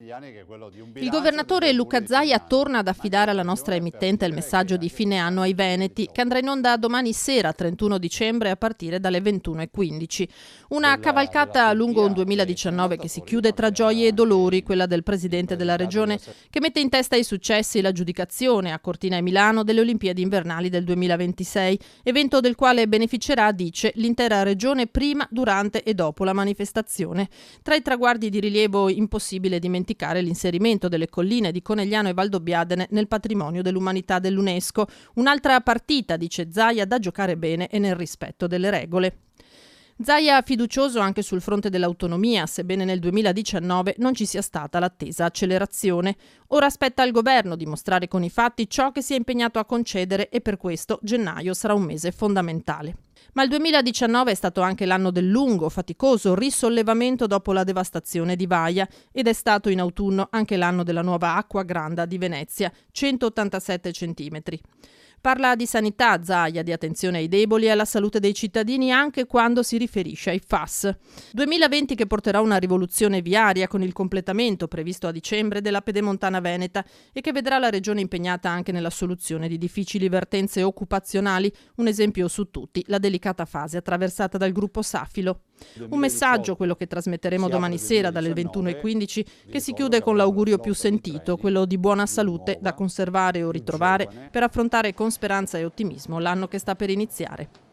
Il governatore Luca Zaia torna ad affidare alla nostra emittente il messaggio di fine anno ai Veneti, che andrà in onda domani sera, 31 dicembre, a partire dalle 21:15. Una cavalcata lungo un 2019 che si chiude tra gioie e dolori, quella del presidente della regione, che mette in testa ai successi l'aggiudicazione a Cortina e Milano delle Olimpiadi invernali del 2026, evento del quale beneficerà, dice, l'intera regione prima, durante e dopo la manifestazione. Tra i traguardi di rilievo impossibile dimenticare l'inserimento delle colline di Conegliano e Valdobbiadene nel patrimonio dell'umanità dell'UNESCO. Un'altra partita, dice Zaia, da giocare bene e nel rispetto delle regole. Zaia fiducioso anche sul fronte dell'autonomia, sebbene nel 2019 non ci sia stata l'attesa accelerazione. Ora aspetta al governo dimostrare con i fatti ciò che si è impegnato a concedere e per questo gennaio sarà un mese fondamentale. Ma il 2019 è stato anche l'anno del lungo, faticoso risollevamento dopo la devastazione di Vaia ed è stato in autunno anche l'anno della nuova acqua granda di Venezia, 187 centimetri. Parla di sanità, Zaia, di attenzione ai deboli e alla salute dei cittadini anche quando si riferisce ai FAS. 2020 che porterà una rivoluzione viaria con il completamento previsto a dicembre della Pedemontana Veneta e che vedrà la regione impegnata anche nella soluzione di difficili vertenze occupazionali, un esempio su tutti, la delicata fase attraversata dal gruppo Safilo. Un messaggio, quello che trasmetteremo domani sera dalle 21:15, che si chiude con l'augurio più sentito, quello di buona salute da conservare o ritrovare per affrontare con speranza e ottimismo l'anno che sta per iniziare.